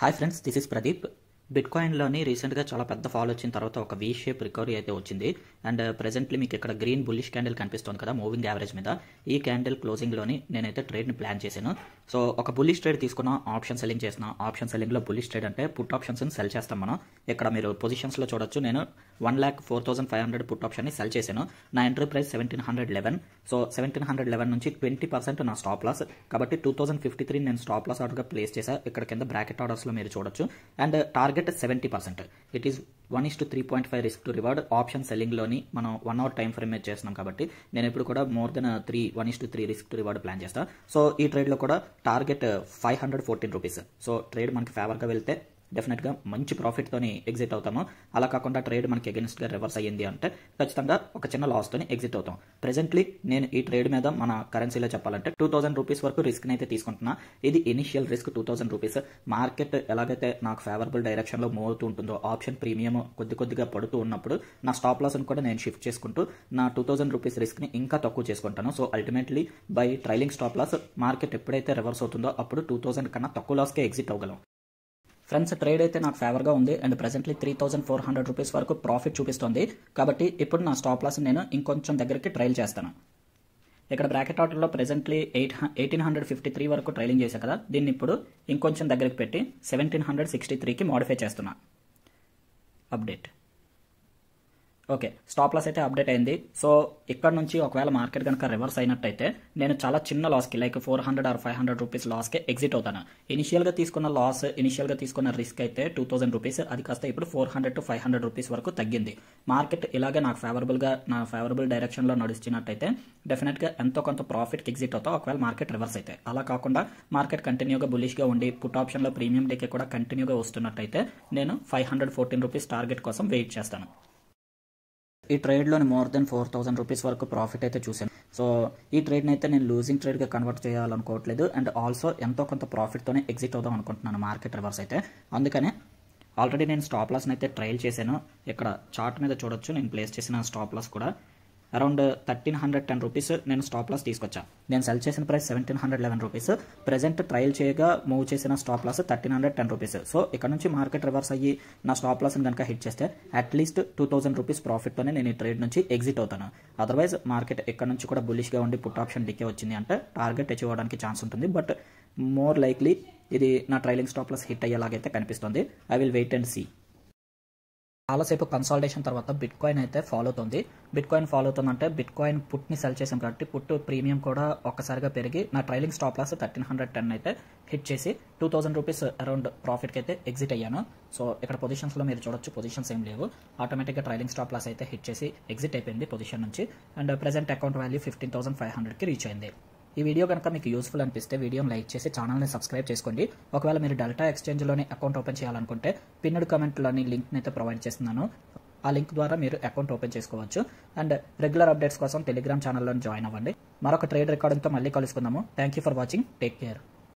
Hi friends, this is Pradeep. బిట్కాయిన్లోని రీసెంట్గా చాలా పెద్ద ఫాల్ వచ్చిన తర్వాత ఒక వీ షేప్ రికవరీ అయితే వచ్చింది. అండ్ ప్రెజెంట్లీ మీకు ఇక్కడ గ్రీన్ బుల్లిష్ క్యాండిల్ కనిపిస్తుంది కదా మూవింగ్ యావరేజ్ మీద. ఈ క్యాండిల్ క్లోజింగ్లోని నేనైతే ట్రేడ్ని ప్లాన్ చేశాను. సో ఒక బుల్లిష్ ట్రేడ్ తీసుకున్న, ఆప్షన్ సెల్లింగ్ చేసిన. ఆప్షన్ సెల్లింగ్లో బుల్లిష్ ట్రేడ్ అంటే పుట్ ఆప్షన్స్ని సెల్ చేస్తాం మనం. ఇక్కడ మీరు పొజిషన్స్లో చూడొచ్చు, నేను 1,04,500 పుట్ ఆప్షన్ని సెల్ చేశాను. నా ఎంట్రీ ప్రైస్ 1711. సో 1711 నుంచి 20% నా స్టాప్ లాస్, కాబట్టి 2053 నేను స్టాప్ లాస్ ఆర్డర్గా ప్లేస్ చేశా. ఇక్కడ కింద బ్రాకెట్ ఆర్డర్స్లో మీరు చూడొచ్చు. And target 70%. It is 1:3.5 risk to reward. Option సెల్లింగ్లోని మనం 1 అవర్ టైం ఫ్రేమ్ మీద చేస్తున్నాం కాబట్టి నేను ఎప్పుడు కూడా more than 1:3 risk to reward plan చేస్తాను. సో ఈ ట్రేడ్లో కూడా టార్గెట్ 514 రూపీస్. సో ట్రేడ్ మనకి ఫేవర్గా వెళ్తే డెఫినెట్గా మంచి ప్రాఫిట్తోని ఎగ్జిట్ అవుతాము. అలా కాకుండా ట్రేడ్ మనకి అగెన్స్ట్గా రివర్స్ అయ్యింది అంటే ఖచ్చితంగా ఒక చిన్న లాస్తోని ఎగ్జిట్ అవుతాం. ప్రెజెంట్లీ నేను ఈ ట్రేడ్ మీద మన కరెన్సీలో చెప్పాలంటే 2000 రూపీస్ వరకు రిస్క్ని అయితే తీసుకుంటున్నా. ఇది ఇనిషియల్ రిస్క్ 2000 రూపీస్. మార్కెట్ ఎలాగైతే నాకు ఫేవరబుల్ డైరెక్షన్లో మూవ్ అవుతూ ఉంటుందో, ఆప్షన్ ప్రీమియం కొద్దిగా పడుతూ ఉన్నప్పుడు నా స్టాప్ లాస్ని కూడా నేను షిఫ్ట్ చేసుకుంటూ నా 2000 రూపీస్ రిస్క్ని ఇంకా తక్కువ చేసుకుంటాను. So ultimately by trailing stop loss market ఎప్పుడైతే రివర్స్ అవుతుందో అప్పుడు 2000 కన్నా తక్కువ లాస్కే ఎగ్జిట్ అవ్వగలం. ఫ్రెండ్స్, ట్రేడ్ అయితే నాకు ఫేవర్గా ఉంది అండ్ ప్రెజెంట్లీ 3,400 రూపీస్ వరకు ప్రాఫిట్ చూపిస్తుంది. కాబట్టి ఇప్పుడు నా స్టాప్ లాస్ నేను ఇంకొంచెం దగ్గరికి ట్రైల్ చేస్తాను. ఇక్కడ బ్రాకెట్ ఆర్డర్లో ప్రెజెంట్లీ 1853 వరకు ట్రైలింగ్ చేశాను కదా, దీన్ని ఇప్పుడు ఇంకొంచెం దగ్గరికి పెట్టి 1763కి మోడిఫై చేస్తున్నా. అప్డేట్. ఓకే, స్టాప్ లాస్ అయితే అప్డేట్ అయింది. సో ఇక్కడ నుంచి ఒకవేళ మార్కెట్ కనుక రివర్స్ అయినట్టయితే నేను చాలా చిన్న లాస్కి, లైక్ 400 or 500 రూపీస్ లాస్కి ఎగ్జిట్ అవుతాను. ఇనిషియల్గా తీసుకున్న రిస్క్ అయితే 2000 రూపీస్, అది కాస్త ఇప్పుడు 400 to 500 రూపీస్ వరకు తగ్గింది. మార్కెట్ ఇలాగే నాకు ఫేవరబుల్ డైరెక్షన్లో నడుస్తున్నట్టయితే డెఫినెట్గా ఎంతో కొంత ప్రాఫిట్కి ఎగ్జిట్ అవుతాం ఒకవేళ మార్కెట్ రివర్స్ అయితే. అలా కాకుండా మార్కెట్ కంటిన్యూగా బులిష్గా ఉండి పుట్ ఆప్షన్లో ప్రీమియం డేకి కూడా కంటిన్యూగా వస్తున్నట్టయితే నేను 514 రూపీస్ టార్గెట్ కోసం వెయిట్ చేస్తాను. ఈ ట్రేడ్లోని మోర్ దెన్ 4,000 రూపీస్ వరకు ప్రాఫిట్ అయితే చూశాను. సో ఈ ట్రేడ్ని అయితే నేను లూజింగ్ ట్రేడ్గా కన్వర్ట్ చేయాలనుకోవట్లేదు అండ్ ఆల్సో ఎంతో కొంత ప్రాఫిట్తోనే ఎగ్జిట్ అవుదాం అనుకుంటున్నాను మార్కెట్ రివర్స్ అయితే. అందుకనే ఆల్రెడీ నేను స్టాప్ లాస్ని అయితే ట్రైల్ చేశాను. ఇక్కడ చార్ట్ మీద చూడొచ్చు, నేను ప్లేస్ చేసిన స్టాప్ లాస్ కూడా అరౌండ్ 1,310 రూపీస్ నేను స్టాప్ లాస్ తీసుకొచ్చా. నేను సెల్ చేసిన ప్రైస్ 1,711 రూపీస్. ప్రెజెంట్ ట్రయల్ చేయగా మూవ్ చేసిన స్టాప్ లాస్ 1,310 రూపీస్. సో ఇక్కడ నుంచి మార్కెట్ రివర్స్ అయ్యి నా స్టాప్ లాస్ని కనుక హిట్ చేస్తే అట్లీస్ట్ 2,000 రూపీస్ ప్రాఫిట్తోనే నేను ఈ ట్రేడ్ నుంచి ఎగ్జిట్ అవుతాను. అదర్వైజ్ మార్కెట్ ఇక్కడ నుంచి కూడా బులిష్గా ఉండి పుట్ ఆప్షన్ డికే వచ్చింది అంటే టార్గెట్ అచీవ్ అవ్వడానికి ఛాన్స్ ఉంటుంది. బట్ మోర్ లైక్లీ ఇది నా ట్రైలింగ్ స్టాప్ లాస్ హిట్ అయ్యేలాగైతే కనిపిస్తుంది. I will wait and see. చాలాసేపు కన్సాలిడేషన్ తర్వాత బిట్ కాయిన్ అయితే ఫాలో అవుతుంది. బిట్ కాయిన్ ఫాలో అవుతుందంటే బిట్ కాయిన్ పుట్ని సెల్ చేసాం కాబట్టి పుట్ ప్రీమియం కూడా ఒక్కసారిగా పెరిగి నా ట్రైలింగ్ స్టాప్ లాస్ 1,310 అయితే హిట్ చేసి 2,000 రూపీస్ అరౌండ్ ప్రాఫిట్కి అయితే ఎగ్జిట్ అయ్యాను. సో ఇక్కడ పొజిషన్స్లో మీరు చూడొచ్చు, పొజిషన్స్ ఏం లేవు. ఆటోమేటిక్గా ట్రైలింగ్ స్టాప్ లాస్ అయితే హిట్ చేసి ఎగ్జిట్ అయిపోయింది పొజిషన్ నుంచి. అండ్ ప్రెజెంట్ అకౌంట్ వాల్యూ 15,500కి రీచ్ అయింది. ఈ వీడియో కనుక మీకు యూస్ఫుల్ అనిపిస్తే వీడియోని లైక్ చేసి ఛానల్ని సబ్స్క్రైబ్ చేసుకోండి. ఒకవేళ మీరు డెల్టా ఎక్స్చేంజ్లోని అకౌంట్ ఓపెన్ చేయాలనుకుంటే పిన్నెడ్ కామెంట్లోని లింక్ని అయితే ప్రొవైడ్ చేస్తున్నాను. ఆ లింక్ ద్వారా మీరు అకౌంట్ ఓపెన్ చేసుకోవచ్చు. అండ్ రెగ్యులర్ అప్డేట్స్ కోసం టెలిగ్రామ్ ఛానల్లో జాయిన్ అవ్వండి. మరొక ట్రేడ్ రికార్డింగ్తో మళ్ళీ కలుసుకుందాము. Thank you for watching. Take care.